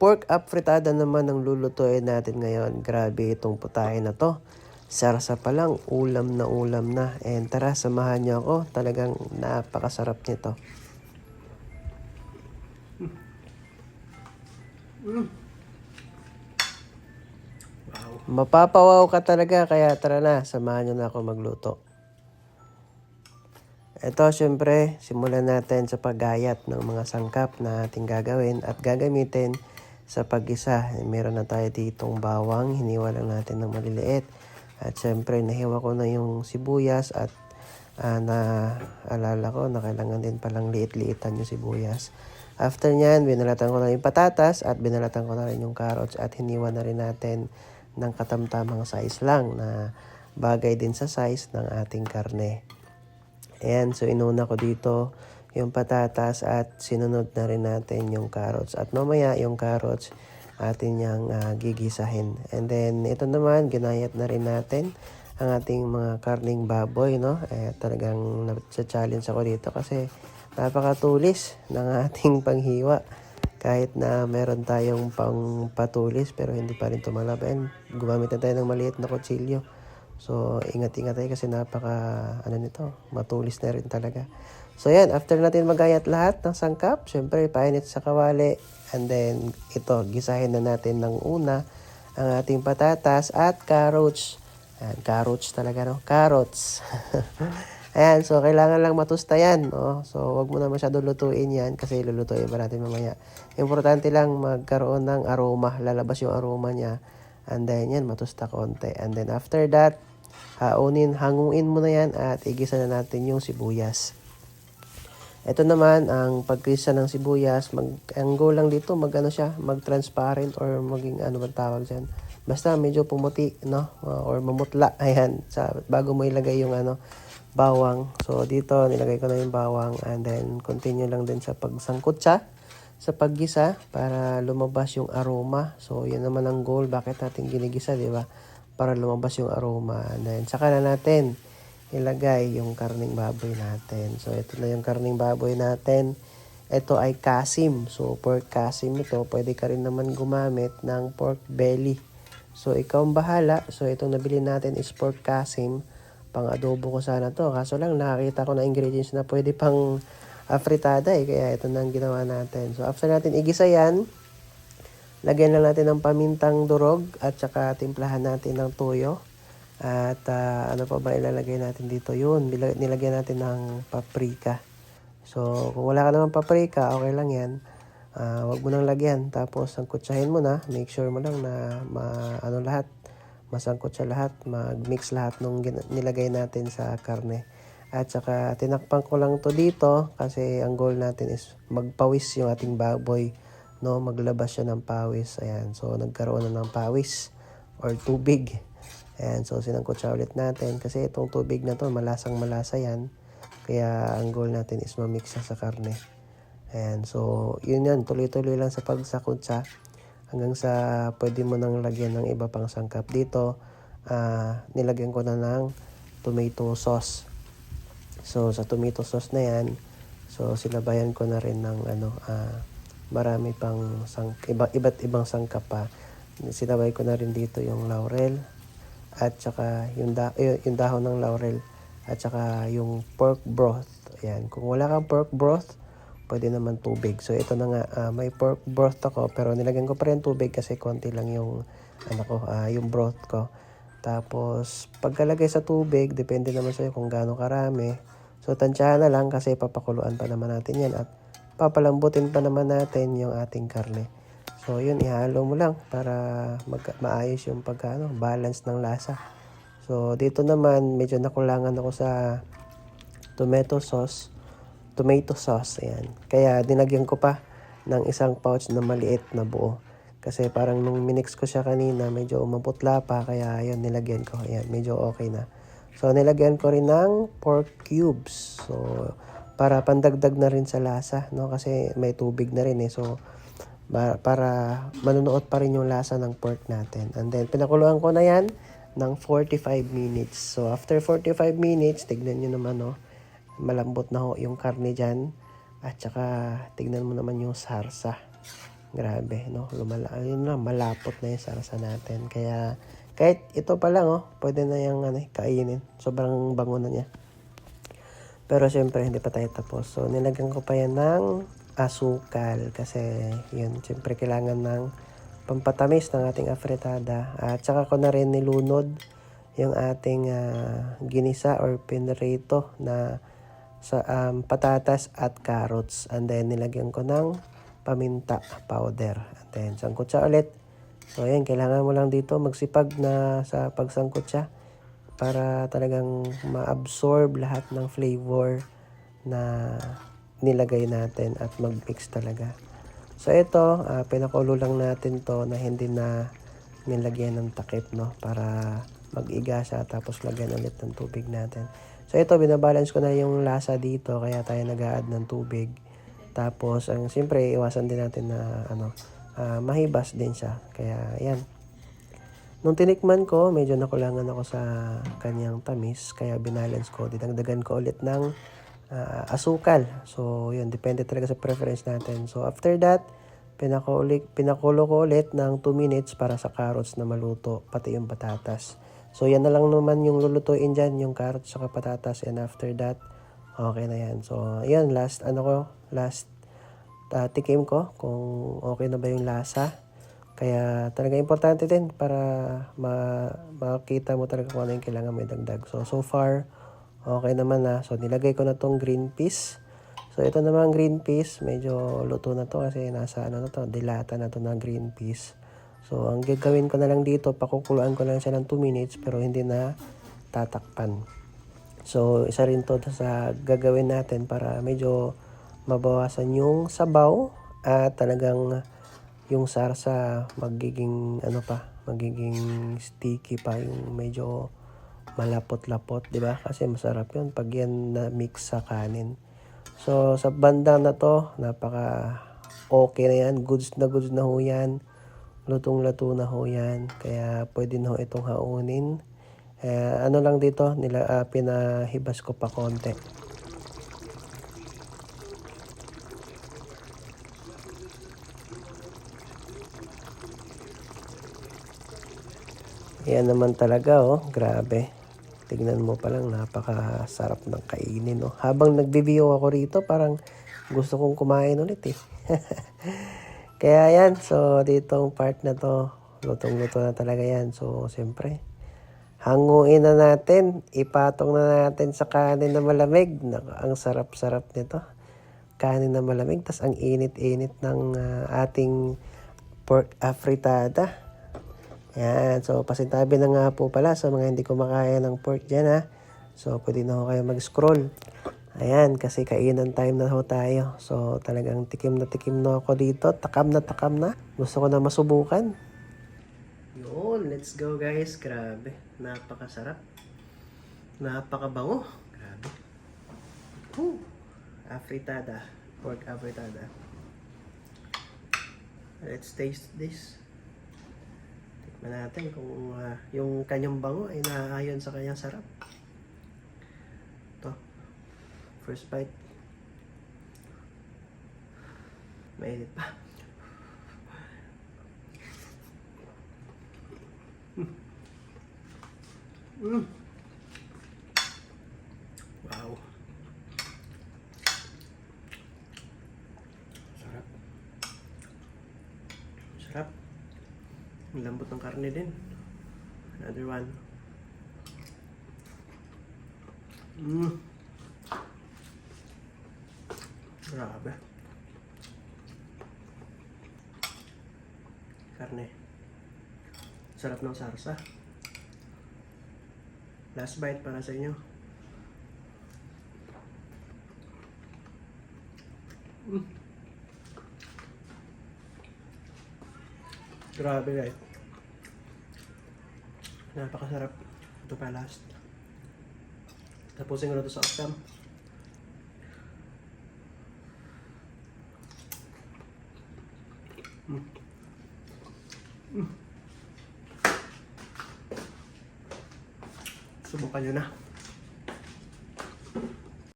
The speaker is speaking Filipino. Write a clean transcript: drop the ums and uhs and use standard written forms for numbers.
pork afritada naman ang lulutuin natin ngayon. Grabe itong putahe na to. Sarsa pa lang, ulam na. And tara, samahan niyo ako. Talagang napakasarap nito. Mapapawaw ka talaga, kaya tara na, samahan niyo na ako magluto. Ito, syempre, simulan natin sa paggayat ng mga sangkap na ating gagawin at gagamitin sa paggisa. Meron na tayo ditong bawang, hiniwa lang natin ng maliliit. At syempre, nahiwa ko na yung sibuyas at naalala ko na kailangan din palang liit-liitan yung sibuyas. After nyan, binalatan ko na yung patatas at binalatan ko na rin yung carrots at hiniwa na rin natin ng katamtamang size lang na bagay din sa size ng ating karne. Ayan, so inuna ko dito yung patatas at sinunod na rin natin yung carrots. At mamaya yung carrots atin yung gigisahin. And then ito naman, ginayat na rin natin ang ating mga karning baboy, no? Talagang na-challenge ako dito kasi napakatulis ng ating panghiwa. Kahit na meron tayong pang patulis pero hindi pa rin tumalab. And gumamit na tayo ng maliit na kutsilyo. So, ingat-ingat tayo kasi matulis na rin talaga. So, yan. After natin magayat lahat ng sangkap, syempre, painit sa kawali. And then, ito, gisahin na natin ng una ang ating patatas at carrots. Ayan, carrots talaga, no? Carrots. Ayan, so, kailangan lang matusta yan, no? So, wag mo na masyado lutuin yan kasi lulutuin pa natin mamaya. Importante lang magkaroon ng aroma. Lalabas yung aroma niya. And then, yan, matusta konti. And then, after that, hanguin mo na yan at igisa na natin yung sibuyas. Ito naman, ang pagkisa ng sibuyas, ang goal lang dito, mag-transparent or maging ano bang tawag dyan. Basta medyo pumuti, no? Or mamutla, ayan, bago mo ilagay yung bawang. So, dito, nilagay ko na yung bawang and then continue lang din sa pagsangkot siya sa paggisa para lumabas yung aroma. So, yan naman ang goal. Bakit natin ginigisa, di ba? Para lumabas yung aroma. And then, saka na natin ilagay yung karning baboy natin. So, ito na yung karning baboy natin. Ito ay kasim. So, pork kasim ito. Pwede ka rin naman gumamit ng pork belly. So, ikaw ang bahala. So, itong nabili natin is pork kasim. Pang-adobo ko sana to. Kaso lang, nakakita ko na ingredients na pwede pang afritada Kaya ito na ang ginawa natin. So, after natin igisa yan, lagyan lang natin ng pamintang durog at saka timplahan natin ng toyo. At ano pa ba ilalagay natin dito? Yun, nilagyan natin ng paprika. So, kung wala ka naman paprika, okay lang yan. Wag mo nang lagyan. Tapos, sangkutsahin mo na. Make sure mo lang na masangkot siya lahat. Mag-mix lahat nung nilagay natin sa karne. At saka, tinakpan ko lang to dito kasi ang goal natin is magpawis yung ating baboy. No, maglabas siya ng pawis. Ayan, so nagkaroon na ng pawis or tubig. Ayan, so sinangkot siya ulit natin kasi itong tubig na to malasang malasa yan. Kaya ang goal natin is mamix siya sa karne. Ayan, so yun yan, tuloy-tuloy lang sa pagsakot siya hanggang sa pwede mo nang lagyan ng iba pang sangkap. Dito, nilagyan ko na ng tomato sauce. So sa tomato sauce na yan, so sinabayan ko na rin ng marami pang iba't ibang sangkap pa. Sinabay ko na rin dito yung laurel at saka yung dahon ng laurel at saka yung pork broth. Ayan, kung wala kang pork broth, pwede naman tubig. So ito na nga, may pork broth ako pero nilagyan ko pa rin tubig kasi konti lang yung yung broth ko. Tapos pagkalagay sa tubig, depende naman sa'yo kung gaano karami. So tansyahan na lang kasi papakuluan pa naman natin yan at papalambutin pa naman natin yung ating karne. So, yun, ihalo mo lang para maayos yung balance ng lasa. So, dito naman, medyo nakulangan ako sa tomato sauce. Ayan. Kaya, dinagyan ko pa ng isang pouch na maliit na buo. Kasi parang nung minix ko siya kanina, medyo maputla pa. Kaya, yun, nilagyan ko. Ayan, medyo okay na. So, nilagyan ko rin ng pork cubes. So, para pandagdag na rin sa lasa, no? Kasi may tubig na rin So, para manunuot pa rin yung lasa ng pork natin. And then, pinakuluan ko na yan ng 45 minutes. So, after 45 minutes, tignan nyo naman, malambot na yung karne dyan. At saka, tignan mo naman yung sarsa. Grabe, no? Ayun na, malapot na yung sarsa natin. Kaya, kahit ito pa lang, oh, pwede na yung kainin. Sobrang bango na niya. Pero syempre, hindi pa tayo tapos. So, nilagyan ko pa yan ng asukal. Kasi, yun, syempre, kailangan ng pampatamis ng ating afritada. At saka ko na rin nilunod yung ating ginisa or pinrito na sa patatas at carrots. And then, nilagyan ko ng paminta powder. And then, sangkot siya ulit. So, ayan, kailangan mo lang dito magsipag na sa pagsangkot siya para talagang ma-absorb lahat ng flavor na nilagay natin at mag-mix talaga. So, ito, pinakulo lang natin to na hindi na nilagyan ng takip, no? Para mag-iga siya tapos lagyan ulit ng tubig natin. So, ito, binabalance ko na yung lasa dito kaya tayo nag-a-add ng tubig. Tapos, siyempre, iwasan din natin na mahibas din siya. Kaya, yan. Nung tinikman ko, medyo nakulangan ako sa kanyang tamis. Kaya binalance ko. Dinagdagan ko ulit ng asukal. So, yun. Depende talaga sa preference natin. So, after that, pinakulo ko ulit ng 2 minutes para sa carrots na maluto. Pati yung patatas. So, yan na lang naman yung lulutuin dyan. Yung carrots sa patatas. And after that, okay na yan. So, yan. Last tikim ko kung okay na ba yung lasa. Kaya talaga importante din para makita mo talaga kung ano yung kailangan may dagdag. So far, okay naman na. So, nilagay ko na tong green peas. So, ito naman green peas. Medyo luto na to kasi nasa dilata na to na green peas. So, ang gagawin ko na lang dito, pakukuluan ko lang siya ng 2 minutes pero hindi na tatakpan. So, isa rin to sa gagawin natin para medyo mabawasan yung sabaw at talagang yung sarsa magiging magiging sticky pa, yung medyo malapot-lapot, di ba? Kasi masarap yun pag yan na mix sa kanin. So sa bandang na to, napaka okay na yan, goods na ho yan, lutong-luto na ho yan, kaya pwede na ho itong haunin. Ano lang dito, pinahibas ko pa konti. Yan naman talaga, oh. Grabe. Tignan mo pa lang, napakasarap ng kainin, oh. Habang nagbibiyo ako rito, parang gusto kong kumain ulit, eh. Kaya yan, so ditong part na to, lutong-luto na talaga yan. So, siyempre, hanguin na natin, ipatong na natin sa kanin na malamig. Ang sarap-sarap nito. Kanin na malamig, tas ang init-init ng ating pork afritada. Yan, so pasintabi na nga po pala sa mga hindi kumakain ng pork dyan, ha. So, pwede na ho kayo mag-scroll. Ayan, kasi kainan time na ho tayo. So, talagang tikim na ako dito. Takam na. Gusto ko na masubukan. Yun, let's go guys. Grabe, napakasarap. Napakabango. Grabe. Afritada. Pork afritada. Let's taste this. Tikman natin kung yung kanyang bango ay naaayon sa kanyang sarap. Ito. First bite. Mainit pa. Wow. Sarap. Ang lambot ng karne din. Another one. Grabe. Karne. Sarap ng sarsa. Last bite para sa inyo. Grabe guys. Napakasarap. Ito pa last. Tapusin ko na ito sa oktam. Subukan nyo na.